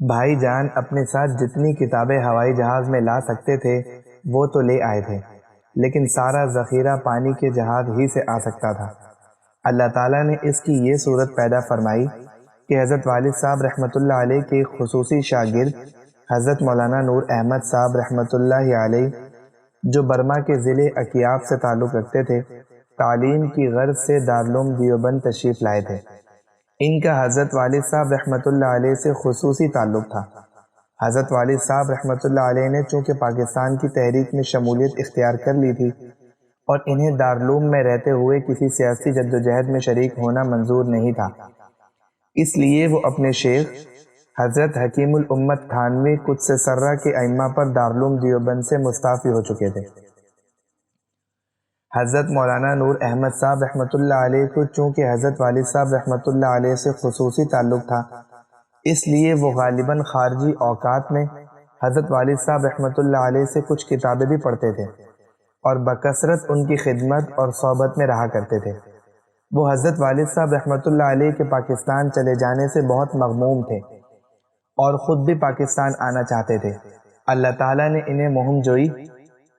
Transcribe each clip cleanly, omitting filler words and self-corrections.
بھائی جان اپنے ساتھ جتنی کتابیں ہوائی جہاز میں لا سکتے تھے وہ تو لے آئے تھے، لیکن سارا ذخیرہ پانی کے جہاز ہی سے آ سکتا تھا۔ اللہ تعالیٰ نے اس کی یہ صورت پیدا فرمائی کہ حضرت والد صاحب رحمۃ اللہ علیہ کے خصوصی شاگرد حضرت مولانا نور احمد صاحب رحمۃ اللہ علیہ، جو برما کے ضلع اکیاب سے تعلق رکھتے تھے، تعلیم کی غرض سے دارالعلوم دیوبند تشریف لائے تھے۔ ان کا حضرت والد صاحب رحمۃ اللہ علیہ سے خصوصی تعلق تھا۔ حضرت والد صاحب رحمۃ اللہ علیہ نے چونکہ پاکستان کی تحریک میں شمولیت اختیار کر لی تھی اور انہیں دارالعلوم میں رہتے ہوئے کسی سیاسی جدوجہد میں شریک ہونا منظور نہیں تھا، اس لیے وہ اپنے شیخ حضرت حکیم الامت تھانوی قدس سرہ کے ائمہ پر دارالعلوم دیوبند سے مستعفی ہو چکے تھے۔ حضرت مولانا نور احمد صاحب رحمۃ اللہ علیہ کو چونکہ حضرت والد صاحب رحمۃ اللہ علیہ سے خصوصی تعلق تھا، اس لیے وہ غالباً خارجی اوقات میں حضرت والد صاحب رحمۃ اللہ علیہ سے کچھ کتابیں بھی پڑھتے تھے اور بکثرت ان کی خدمت اور صحبت میں رہا کرتے تھے۔ وہ حضرت والد صاحب رحمۃ اللہ علیہ کے پاکستان چلے جانے سے بہت مغموم تھے اور خود بھی پاکستان آنا چاہتے تھے۔ اللہ تعالیٰ نے انہیں مہم جوئی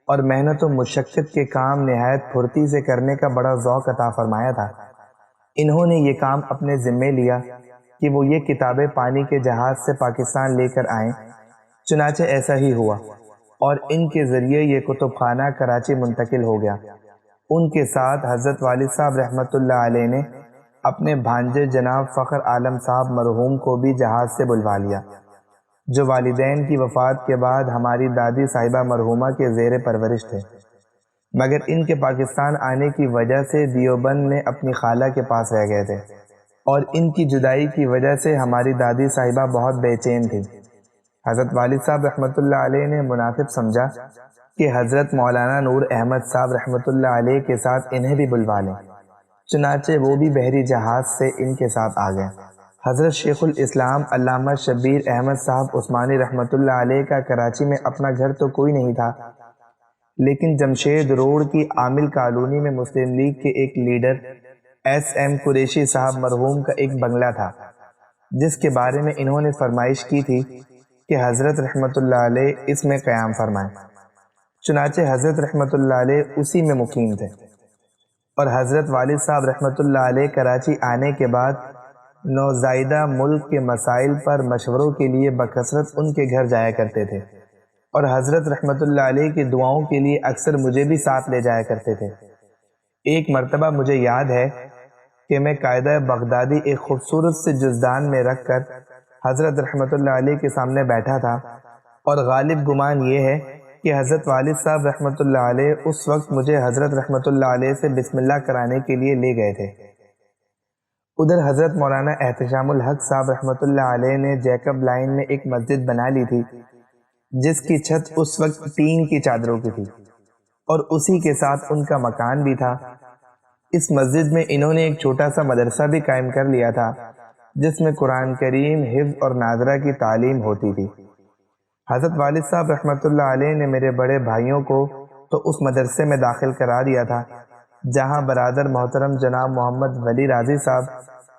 اور محنت و مشقت کے کام نہایت پھرتی سے کرنے کا بڑا ذوق عطا فرمایا تھا۔ انہوں نے یہ کام اپنے ذمے لیا کہ وہ یہ کتابیں پانی کے جہاز سے پاکستان لے کر آئیں۔ چنانچہ ایسا ہی ہوا اور ان کے ذریعے یہ کتب خانہ کراچی منتقل ہو گیا۔ ان کے ساتھ حضرت والد صاحب رحمۃ اللہ علیہ نے اپنے بھانجے جناب فخر عالم صاحب مرحوم کو بھی جہاز سے بلوا لیا، جو والدین کی وفات کے بعد ہماری دادی صاحبہ مرحومہ کے زیر پرورش تھے، مگر ان کے پاکستان آنے کی وجہ سے دیوبند میں اپنی خالہ کے پاس رہ گئے تھے اور ان کی جدائی کی وجہ سے ہماری دادی صاحبہ بہت بے چین تھی۔ حضرت والد صاحب رحمۃ اللہ علیہ نے مناسب سمجھا کہ حضرت مولانا نور احمد صاحب رحمۃ اللہ علیہ کے ساتھ انہیں بھی بلوا لیں۔ چنانچہ وہ بھی بحری جہاز سے ان کے ساتھ آ گئے۔ حضرت شیخ الاسلام علامہ شبیر احمد صاحب عثمانی رحمۃ اللہ علیہ کا کراچی میں اپنا گھر تو کوئی نہیں تھا، لیکن جمشید روڈ کی عامل کالونی میں مسلم لیگ کے ایک لیڈر ایس ایم قریشی صاحب مرحوم کا ایک بنگلہ تھا، جس کے بارے میں انہوں نے فرمائش کی تھی کہ حضرت رحمۃ اللہ علیہ اس میں قیام فرمائیں۔ چنانچہ حضرت رحمۃ اللہ علیہ اسی میں مقیم تھے اور حضرت والد صاحب رحمۃ اللہ علیہ کراچی آنے کے بعد نوزائیدہ ملک کے مسائل پر مشوروں کے لیے بکثرت ان کے گھر جایا کرتے تھے اور حضرت رحمۃ اللہ علیہ کی دعاؤں کے لیے اکثر مجھے بھی ساتھ لے جایا کرتے تھے۔ ایک مرتبہ مجھے یاد ہے کہ میں قاعدہ بغدادی ایک خوبصورت سے جزدان میں رکھ کر حضرت رحمۃ اللہ علیہ کے سامنے بیٹھا تھا اور غالب گمان یہ ہے کہ حضرت والد صاحب رحمۃ اللہ علیہ اس وقت مجھے حضرت رحمۃ اللہ علیہ سے بسم اللہ کرانے کے لیے لے گئے تھے۔ ادھر حضرت مولانا احتشام الحق صاحب رحمۃ اللہ علیہ نے جیکب لائن میں ایک مسجد بنا لی تھی، جس کی چھت اس وقت ٹین کی چادروں کی تھی اور اسی کے ساتھ ان کا مکان بھی تھا۔ اس مسجد میں انہوں نے ایک چھوٹا سا مدرسہ بھی قائم کر لیا تھا، جس میں قرآن کریم، حفظ اور ناظرہ کی تعلیم ہوتی تھی۔ حضرت والد صاحب رحمۃ اللہ علیہ نے میرے بڑے بھائیوں کو تو اس مدرسے میں داخل کرا دیا تھا، جہاں برادر محترم جناب محمد ولی راضی صاحب،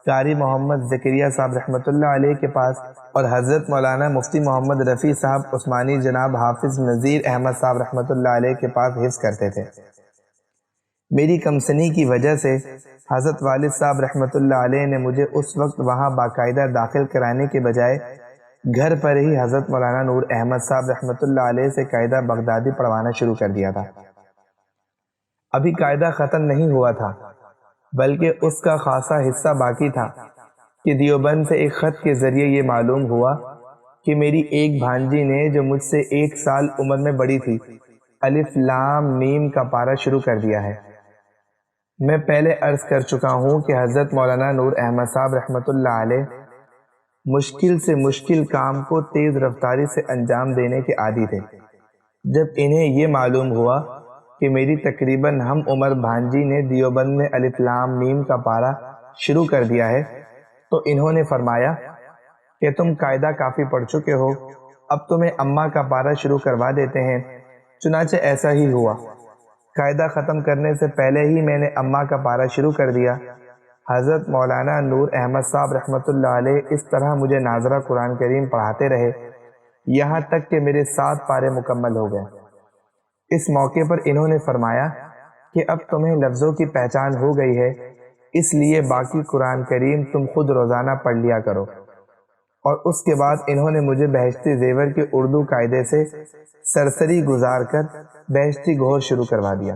قاری محمد زکریا صاحب رحمۃ اللہ علیہ کے پاس اور حضرت مولانا مفتی محمد رفیع صاحب عثمانی جناب حافظ نذیر احمد صاحب رحمۃ اللہ علیہ کے پاس حفظ کرتے تھے۔ میری کمسنی کی وجہ سے حضرت والد صاحب رحمۃ اللہ علیہ نے مجھے اس وقت وہاں باقاعدہ داخل کرانے کے بجائے گھر پر ہی حضرت مولانا نور احمد صاحب رحمۃ اللہ علیہ سے قاعدہ بغدادی پڑھوانا شروع کر دیا تھا۔ ابھی قاعدہ ختم نہیں ہوا تھا، بلکہ اس کا خاصا حصہ باقی تھا کہ دیوبند سے ایک خط کے ذریعے یہ معلوم ہوا کہ میری ایک بھانجی نے، جو مجھ سے 1 سال عمر میں بڑی تھی، الف لام میم کا پارہ شروع کر دیا ہے۔ میں پہلے عرض کر چکا ہوں کہ حضرت مولانا نور احمد صاحب رحمۃ اللہ علیہ مشکل سے مشکل کام کو تیز رفتاری سے انجام دینے کے عادی تھے۔ جب انہیں یہ معلوم ہوا کہ میری تقریباً ہم عمر بھانجی نے دیوبند میں الف لام میم کا پارہ شروع کر دیا ہے، تو انہوں نے فرمایا کہ تم قاعدہ کافی پڑھ چکے ہو، اب تمہیں اماں کا پارہ شروع کروا دیتے ہیں۔ چنانچہ ایسا ہی ہوا۔ قاعدہ ختم کرنے سے پہلے ہی میں نے اماں کا پارہ شروع کر دیا۔ حضرت مولانا نور احمد صاحب رحمۃ اللہ علیہ اس طرح مجھے ناظرہ قرآن کریم پڑھاتے رہے یہاں تک کہ میرے 7 پارے مکمل ہو گئے۔ اس موقع پر انہوں نے فرمایا کہ اب تمہیں لفظوں کی پہچان ہو گئی ہے، اس لیے باقی قرآن کریم تم خود روزانہ پڑھ لیا کرو۔ اور اس کے بعد انہوں نے مجھے بہشتی زیور کے اردو قاعدے سے سرسری گزار کر بہشتی گھور شروع کروا دیا۔